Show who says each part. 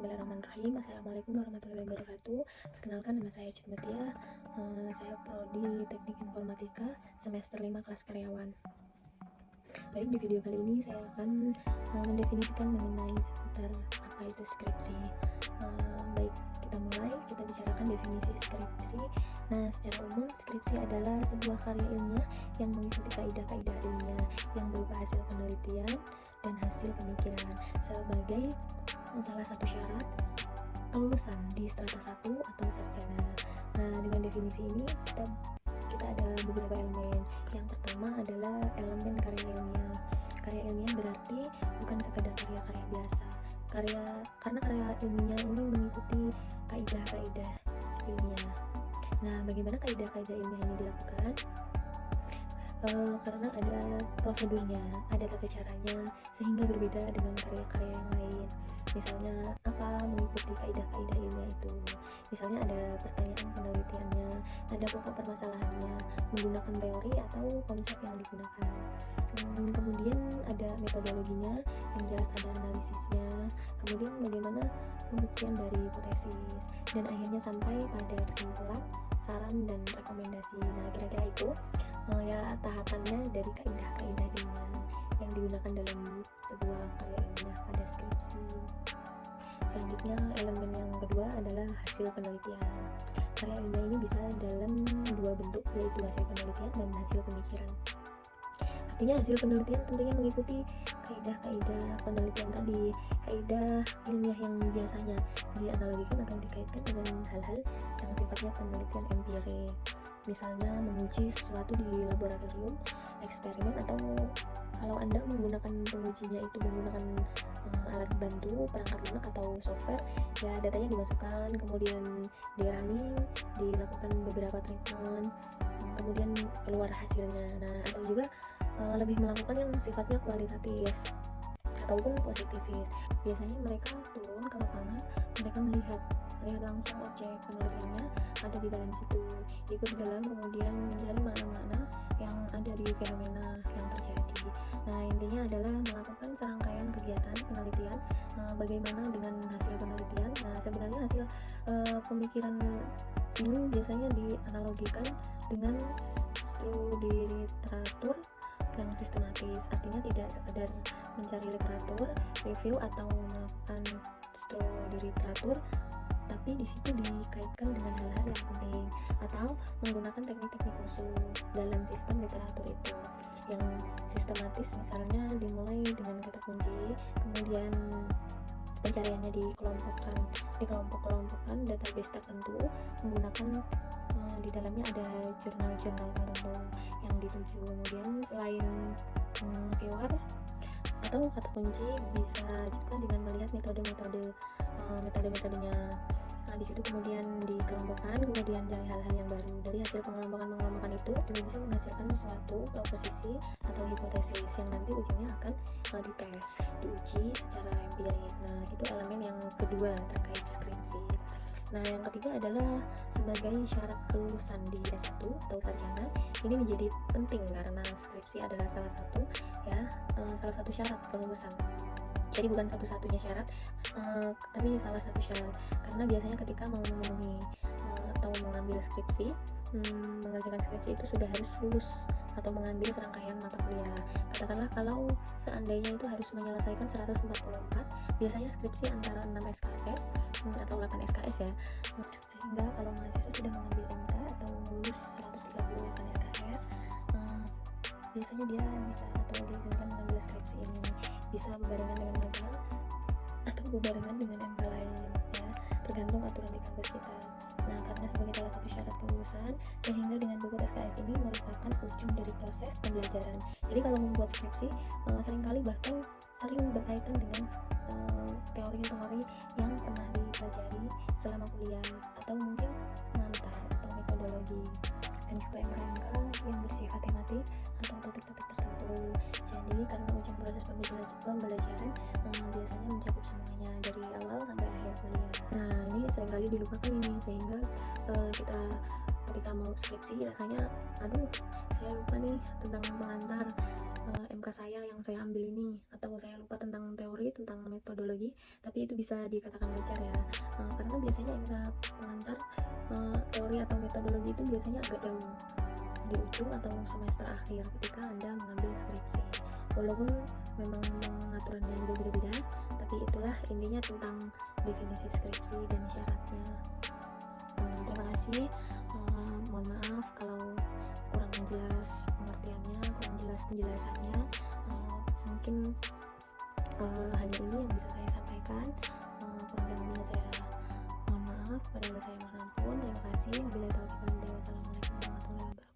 Speaker 1: Bismillahirrahmanirrahim. Assalamualaikum warahmatullahi wabarakatuh. Perkenalkan, nama saya Cut Mutia. Saya prodi Teknik Informatika semester 5 kelas karyawan. Baik, di video kali ini saya akan mendefinisikan mengenai seputar apa itu skripsi. Baik, kita mulai. Kita bicarakan definisi skripsi. Nah, secara umum skripsi adalah sebuah karya ilmiah yang mengikuti kaidah-kaidah ilmiah yang berupa hasil penelitian dan hasil pemikiran sebagai salah satu syarat kelulusan di strata 1 atau sarjana. Nah, dengan definisi ini kita ada beberapa elemen. Yang pertama adalah elemen karya ilmiah. Karya ilmiah berarti bukan sekadar karya-karya biasa. Karena karya ilmiah ini mengikuti kaidah-kaidah ilmiah. Nah, bagaimana kaidah-kaidah ilmiah ini dilakukan? Karena ada prosedurnya, ada tata caranya, sehingga berbeda dengan karya-karya yang lain. Misalnya apa mengikuti kaidah-kaidah ilmiah itu? Misalnya ada pertanyaan penelitiannya, ada pokok permasalahannya, menggunakan teori atau konsep yang digunakan. Kemudian ada metodologinya, yang jelas ada analisisnya. Kemudian bagaimana pembuktian dari hipotesis, dan akhirnya sampai pada kesimpulan, saran dan rekomendasi. Nah, kira-kira itu ya tahapannya dari kaidah-kaidah ilmiah yang digunakan dalam sebuah karya ilmiah pada skripsi. Selanjutnya, elemen yang kedua adalah hasil penelitian. Karya ilmiah ini bisa dalam dua bentuk, yaitu hasil penelitian dan hasil pemikiran. Artinya hasil penelitian tentunya mengikuti kaidah-kaidah penelitian tadi, kaidah ilmiah yang biasanya dianalogikan atau dikaitkan dengan hal-hal yang sifatnya penelitian empirik. Misalnya menguji sesuatu di laboratorium, eksperimen, atau kalau Anda menggunakan pengujinya itu menggunakan alat bantu, perangkat lunak atau software, ya datanya dimasukkan, kemudian dirunning, dilakukan beberapa treatment, kemudian keluar hasilnya. Nah, atau juga lebih melakukan yang sifatnya kualitatif ataupun positifis. Biasanya mereka turun ke lapangan, mereka melihat langsung objek penelitiannya ada di dalam situ, ikut dalam, kemudian mencari makna-makna yang ada di fenomena yang terjadi. Nah, intinya adalah melakukan serangkaian kegiatan penelitian. Bagaimana dengan hasil penelitian? Nah, sebenarnya hasil pemikiran ini biasanya dianalogikan dengan studi literatur yang sistematis, artinya tidak sekedar mencari literatur, review atau melakukan studi literatur, tapi di situ dikaitkan dengan hal-hal yang penting atau menggunakan teknik-teknik khusus dalam sistem literatur itu yang sistematis. Misalnya dimulai dengan kata kunci, kemudian pencariannya dikelompok-kelompokkan database tertentu menggunakan di dalamnya ada jurnal-jurnal tertentu yang dituju. Kemudian selain keyword atau kata kunci, bisa juga dengan melihat metodenya. Nah, di situ kemudian dikelompokkan, kemudian cari hal-hal yang baru. Dari hasil pengelompokan itu juga bisa menghasilkan suatu proposisi atau hipotesis yang nanti ujungnya akan dites, diuji secara empirik. Nah, itu elemen yang kedua terkait skripsi. Nah, yang ketiga adalah sebagai syarat kelulusan di S1 atau sarjana. Ini menjadi penting karena skripsi adalah salah satu syarat kelulusan. Jadi bukan satu-satunya syarat, tapi salah satu syarat. Karena biasanya ketika mau memenuhi atau mengambil skripsi, mengerjakan skripsi itu sudah harus lulus atau mengambil serangkaian mata kuliah. Katakanlah kalau seandainya itu harus menyelesaikan 144, biasanya skripsi antara 6 SKS atau 8 SKS ya. Sehingga kalau mahasiswa sudah mengambil MK atau lulus 138 SKS, biasanya dia bisa atau diizinkan mengambil skripsi ini, bisa bebarengan dengan magang atau bebarengan dengan MK lain ya, tergantung aturan di kampus kita. Nah, karena sebagai salah satu syarat kelulusan, sehingga dengan bobot SKS ini merupakan ujung dari proses pembelajaran. Jadi kalau membuat skripsi seringkali bahkan sering berkaitan dengan teori-teori yang pernah dipelajari selama kuliah, atau mungkin mengantar atau metodologi, dan juga MK yang bersifat tematik atau topik-topik tertentu. Jadi karena ujung proses pembelajaran biasanya mencakup semuanya dari awal sampai akhir kuliah. Nah, ini seringkali dilupakan ini, sehingga kita ketika mau skripsi rasanya saya lupa nih tentang pengantar MK saya yang saya ambil ini, atau saya lupa tentang teori, tentang metodologi, tapi itu bisa dikatakan belajar ya. Karena biasanya MK pengantar teori atau metodologi itu biasanya agak jauh di ujung atau semester akhir ketika Anda mengambil skripsi. Walaupun memang pengaturannya berbeda-beda, tapi itulah intinya tentang definisi skripsi dan syaratnya. Terima kasih. Mohon maaf kalau kurang jelas pengertiannya, kurang jelas penjelasannya. Mungkin hanya ini yang bisa saya sampaikan. Kurang lebihnya saya mohon maaf. Padahal saya mohon ampun. Terima kasih. Wabillahi taufiq wal hidayah. Wassalamualaikum warahmatullahi wabarakatuh.